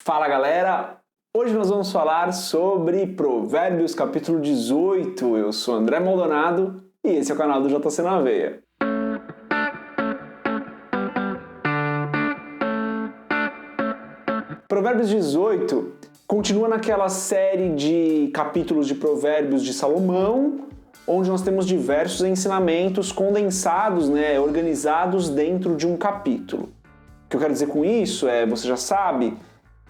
Fala galera! Hoje nós vamos falar sobre Provérbios capítulo 18. Eu sou André Maldonado e esse é o canal do JC na Veia. Provérbios 18 continua naquela série de capítulos de Provérbios de Salomão, onde nós temos diversos ensinamentos condensados, organizados dentro de um capítulo. O que eu quero dizer com isso é, você já sabe,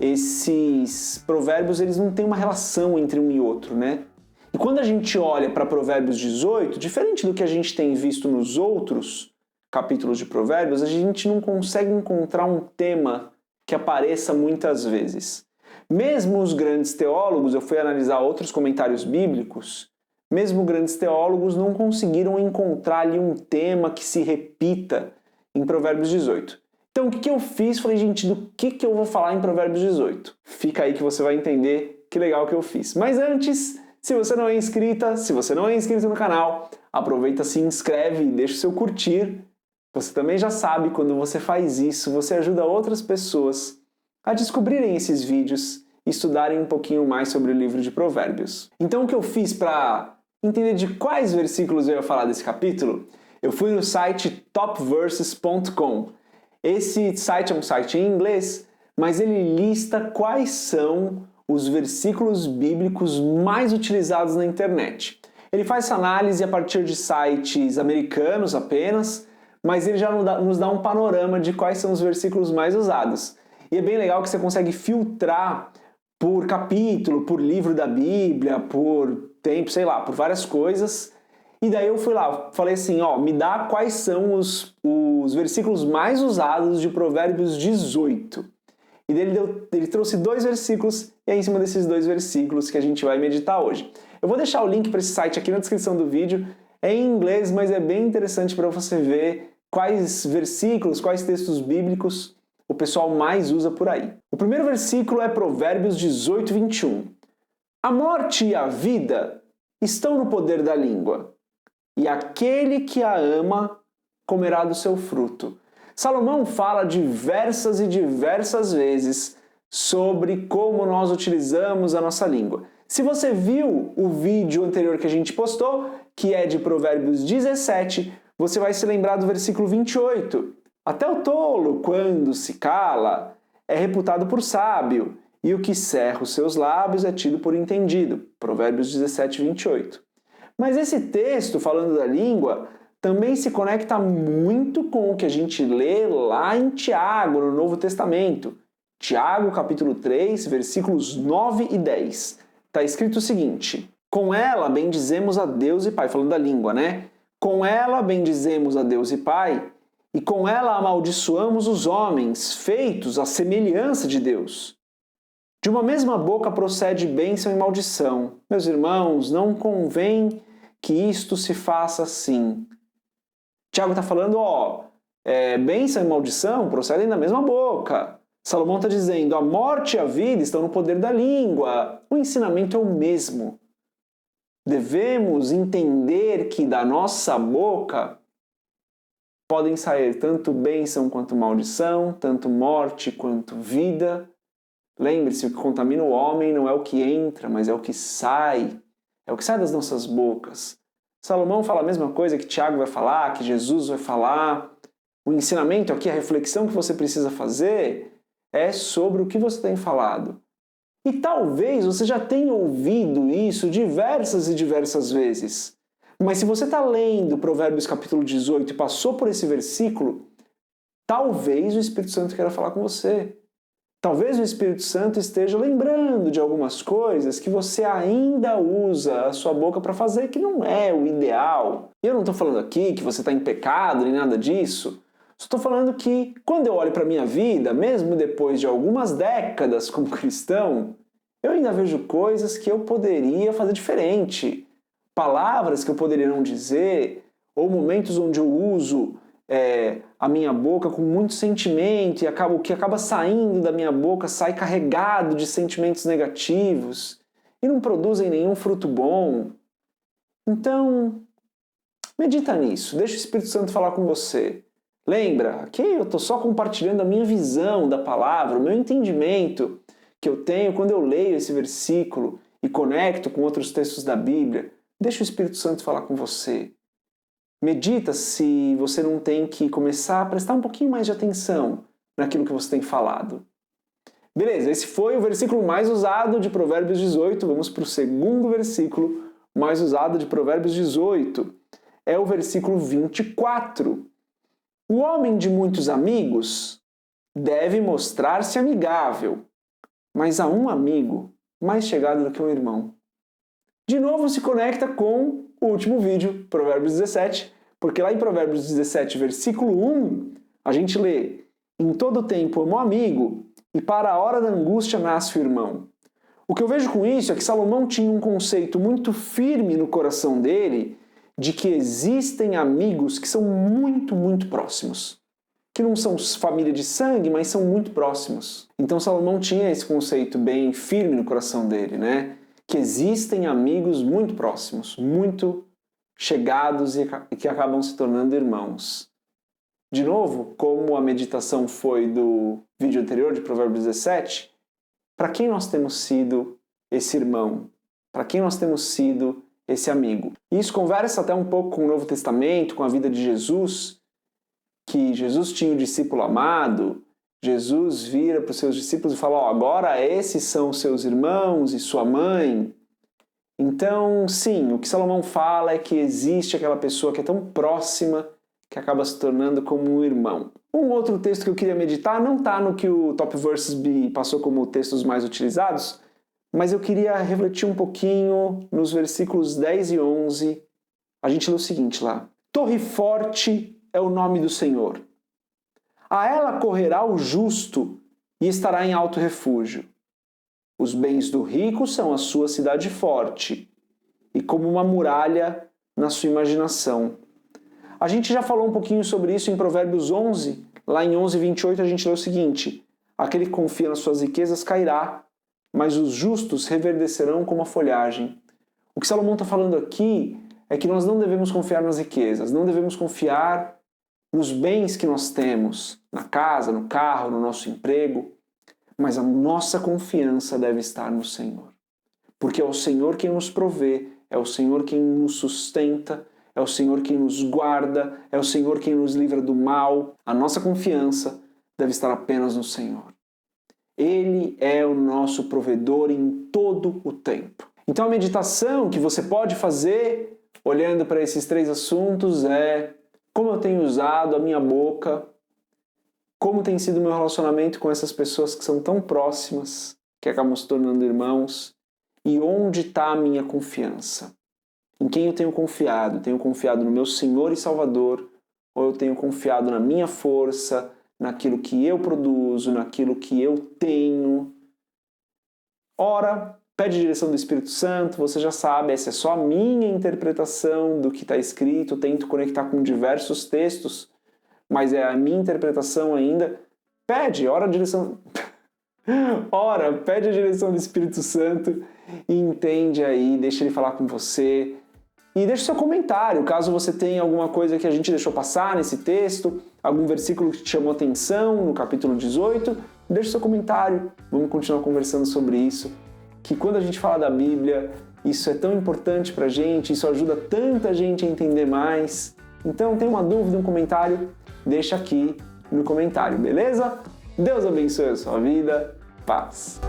esses provérbios eles não têm uma relação entre um e outro, né? E quando a gente olha para Provérbios 18, diferente do que a gente tem visto nos outros capítulos de Provérbios, a gente não consegue encontrar um tema que apareça muitas vezes. Mesmo os grandes teólogos, eu fui analisar outros comentários bíblicos, mesmo grandes teólogos não conseguiram encontrar ali um tema que se repita em Provérbios 18. Então o que eu fiz? Falei, gente, do que eu vou falar em Provérbios 18? Fica aí que você vai entender que legal que eu fiz. Mas antes, se você não é inscrito no canal, aproveita, se inscreve e deixa o seu curtir. Você também já sabe, quando você faz isso, você ajuda outras pessoas a descobrirem esses vídeos e estudarem um pouquinho mais sobre o livro de Provérbios. Então o que eu fiz para entender de quais versículos eu ia falar desse capítulo? Eu fui no site topverses.com. Esse site é um site em inglês, mas ele lista quais são os versículos bíblicos mais utilizados na internet. Ele faz essa análise a partir de sites americanos apenas, mas ele já nos dá um panorama de quais são os versículos mais usados. E é bem legal que você consegue filtrar por capítulo, por livro da Bíblia, por tempo, por várias coisas. E daí eu fui lá, falei assim, me dá quais são os versículos mais usados de Provérbios 18. E daí ele trouxe 2 versículos, e é em cima desses 2 versículos que a gente vai meditar hoje. Eu vou deixar o link para esse site aqui na descrição do vídeo. É em inglês, mas é bem interessante para você ver quais versículos, quais textos bíblicos o pessoal mais usa por aí. O primeiro versículo é Provérbios 18, 21. A morte e a vida estão no poder da língua, e aquele que a ama comerá do seu fruto. Salomão fala diversas e diversas vezes sobre como nós utilizamos a nossa língua. Se você viu o vídeo anterior que a gente postou, que é de Provérbios 17, você vai se lembrar do versículo 28. Até o tolo, quando se cala, é reputado por sábio, e o que cerra os seus lábios é tido por entendido. Provérbios 17, 28. Mas esse texto, falando da língua, também se conecta muito com o que a gente lê lá em Tiago, no Novo Testamento. Tiago, capítulo 3, versículos 9 e 10. Está escrito o seguinte: com ela bendizemos a Deus e Pai, falando da língua, né? Com ela bendizemos a Deus e Pai, e com ela amaldiçoamos os homens, feitos à semelhança de Deus. De uma mesma boca procede bênção e maldição. Meus irmãos, não convém que isto se faça assim. Tiago está falando, bênção e maldição procedem da mesma boca. Salomão está dizendo, a morte e a vida estão no poder da língua. O ensinamento é o mesmo. Devemos entender que da nossa boca podem sair tanto bênção quanto maldição, tanto morte quanto vida. Lembre-se, o que contamina o homem não é o que entra, mas é o que sai. É o que sai das nossas bocas. Salomão fala a mesma coisa que Tiago vai falar, que Jesus vai falar. O ensinamento aqui, a reflexão que você precisa fazer é sobre o que você tem falado. E talvez você já tenha ouvido isso diversas e diversas vezes. Mas se você está lendo Provérbios capítulo 18 e passou por esse versículo, talvez o Espírito Santo queira falar com você. Talvez o Espírito Santo esteja lembrando de algumas coisas que você ainda usa a sua boca para fazer, que não é o ideal. E eu não estou falando aqui que você está em pecado nem nada disso. Só estou falando que quando eu olho para a minha vida, mesmo depois de algumas décadas como cristão, eu ainda vejo coisas que eu poderia fazer diferente. Palavras que eu poderia não dizer, ou momentos onde eu uso a minha boca com muito sentimento e o que acaba saindo da minha boca sai carregado de sentimentos negativos e não produzem nenhum fruto bom. Então, medita nisso, deixa o Espírito Santo falar com você. Lembra, aqui eu estou só compartilhando a minha visão da palavra, o meu entendimento. que eu tenho quando eu leio esse versículo e conecto com outros textos da Bíblia. Deixa o Espírito Santo falar com você. Medita se você não tem que começar a prestar um pouquinho mais de atenção naquilo que você tem falado. Beleza, esse foi o versículo mais usado de Provérbios 18. Vamos para o segundo versículo mais usado de Provérbios 18. É o versículo 24. O homem de muitos amigos deve mostrar-se amigável, mas há um amigo mais chegado do que um irmão. De novo se conecta com o último vídeo, Provérbios 17, porque lá em Provérbios 17, versículo 1, a gente lê: em todo tempo amo o amigo, e para a hora da angústia nasce o irmão. O que eu vejo com isso é que Salomão tinha um conceito muito firme no coração dele de que existem amigos que são muito, muito próximos. Que não são família de sangue, mas são muito próximos. Então Salomão tinha esse conceito bem firme no coração dele, né? Que existem amigos muito próximos, muito chegados e que acabam se tornando irmãos. De novo, como a meditação foi do vídeo anterior de Provérbios 17, para quem nós temos sido esse irmão? Para quem nós temos sido esse amigo? Isso conversa até um pouco com o Novo Testamento, com a vida de Jesus, que Jesus tinha um discípulo amado. Jesus vira para os seus discípulos e fala: agora esses são seus irmãos e sua mãe. Então, sim, o que Salomão fala é que existe aquela pessoa que é tão próxima que acaba se tornando como um irmão. Um outro texto que eu queria meditar não está no que o Top Verses B passou como textos mais utilizados, mas eu queria refletir um pouquinho nos versículos 10 e 11. A gente lê o seguinte lá: Torre forte é o nome do Senhor. A ela correrá o justo e estará em alto refúgio. Os bens do rico são a sua cidade forte, e como uma muralha na sua imaginação. A gente já falou um pouquinho sobre isso em Provérbios 11. Lá em 11:28 a gente lê o seguinte: aquele que confia nas suas riquezas cairá, mas os justos reverdecerão como a folhagem. O que Salomão está falando aqui é que nós não devemos confiar nas riquezas, não devemos confiar nos bens que nós temos, na casa, no carro, no nosso emprego, mas a nossa confiança deve estar no Senhor. Porque é o Senhor quem nos provê, é o Senhor quem nos sustenta, é o Senhor quem nos guarda, é o Senhor quem nos livra do mal. A nossa confiança deve estar apenas no Senhor. Ele é o nosso provedor em todo o tempo. Então a meditação que você pode fazer, olhando para esses três assuntos, é: como eu tenho usado a minha boca, como tem sido o meu relacionamento com essas pessoas que são tão próximas, que acabam se tornando irmãos, e onde está a minha confiança? Em quem eu tenho confiado? Tenho confiado no meu Senhor e Salvador, ou eu tenho confiado na minha força, naquilo que eu produzo, naquilo que eu tenho? Ora, pede a direção do Espírito Santo, você já sabe, essa é só a minha interpretação do que está escrito, eu tento conectar com diversos textos, mas é a minha interpretação ainda. Ora a direção... pede a direção do Espírito Santo e entende aí, deixa ele falar com você. E deixa o seu comentário, caso você tenha alguma coisa que a gente deixou passar nesse texto, algum versículo que te chamou atenção no capítulo 18, deixa o seu comentário. Vamos continuar conversando sobre isso, que quando a gente fala da Bíblia, isso é tão importante pra gente, isso ajuda tanta gente a entender mais. Então, tem uma dúvida, um comentário, deixa aqui no comentário, beleza? Deus abençoe a sua vida. Paz.